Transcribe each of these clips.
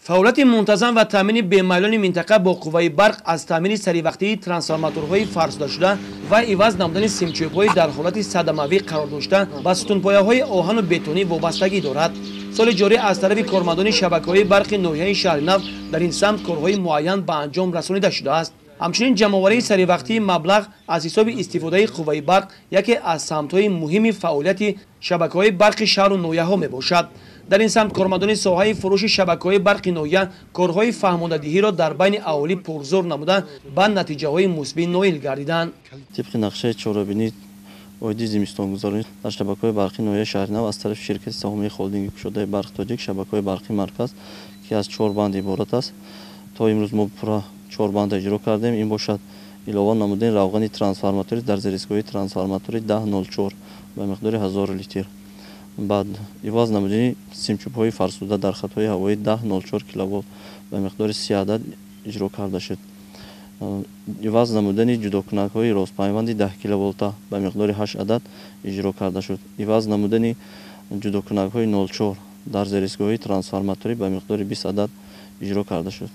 فعالیت منتظم و تامین بی‌میلان منطقه با قوه برق از تامین سریع‌وقتی ترانسفورماتورهای فرسوده شده و عوض نمودن سیمچوب‌های در حالت صدمه‌آور قرار داشته به ستونپایه‌های آهن و بتونی وابستگی دارد. سال جاری از طرف کارمندان شبکه‌های برق ناحیه شهرنو در این سمت کارهای معین به انجام رسانیده شده است. همچنین جمع‌آوری سریع‌وقتی مبلغ از حساب استفاده قوه برق یکی از سمت‌های مهم فعالیت شبکه‌های برق شهر و ناحیه‌ها میباشد. در این سمت کارمندان ساحه فروش شبکه‌های برق ناحیه کارهای فهماندهی را در بین اهالی پرزور نموده به نتیجه‌های مثبت نائل گردیدند. طبق نقشه چهاربینی اویدی زمستانگذاری در شبکه‌های برقی ناحیه شهرنو از طرف شرکت سهامی خالدینگ کشوده برق تاجیک شبکه‌های برقی مرکز که از 4 بند عبارت است تا امروز ما پورا 4 بند اجرا کردیم. این باشد علاوه نمودن روغن ترانسفورماتوری در زیرایستگاه ترانسفورماتوری 1004 به مقدار 1000 لیتر. بعد عوض نمودن سیمچوب‌های فرسوده در خط‌های هوایی 1004 کیلووات به مقدار 30 عدد اجرا کرده شد. عوض نمودن جداکنک‌های راستپیوند 10 کیلوولت به مقدار 8 عدد اجرا کرده شد. عوض نمودن جداکنک‌های 04 در زیرایستگاه ترانسفورماتوری به مقدار 20 عدد اجرا کرده شد.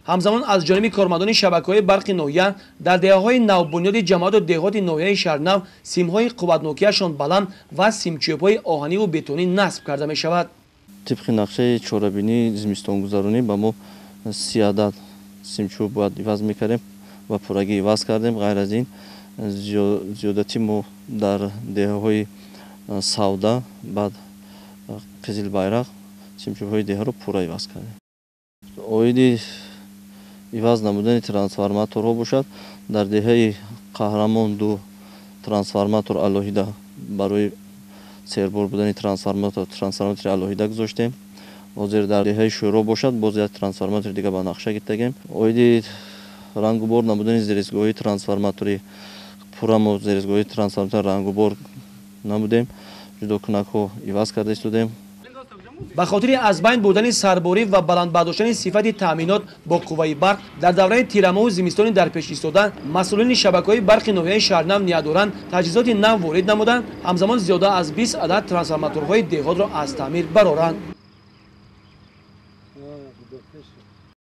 همزمان از جانب کارمندان شبکه‌های برق ناحیه در دهه‌های نوبنیاد جماعت و دهات ناحیه شهرنو سیم‌های قوتناکیشان بلند و سیمچوب‌های آهنی و بتونی نصب کرده می‌شود. طبق نقشه چهاربینی زمستانگذرانی به ما 30 عدد سیمچوب باید عوض می‌کردیم و پورگی عوض کردیم. غیر از این زیادتی ما در دهه‌های سودا بعد قزل بیرق سیمچوب‌های دهه رو پورا عوض کردیم. اویدی عوض نمودن ترانسفورماتورها باشد در دهه قهرمان 2 ترانسفورماتور علاهیده برای سربر بودن ترانسفورماتور علاهیده گذاشتیم. حاضر در دهه شورا باشد باز یک ترانسفورماتور دیگه به نقشه گرفتیم. اویدی رنگ و بار نمودن زیرایستگاه ترانسفورماتوری پورا ما زیرایستگاه ترانسفورماتور رنگ و بار نمودیم. جداکنک‌ها عوض کرده استودیم. به خاطر از بین بردن سرباری و بلند برداشتن صفت تامینات با قوه برق در دوره تیرماه و زمستان در پیش ایستاده مسئولین شبکه‌های برق ناحیه شهرنو نیادوران تجهیزات نو وارد نمودند. همزمان زیاده از 20 عدد ترانسفورماتورهای دهات را از تعمیر برآورند.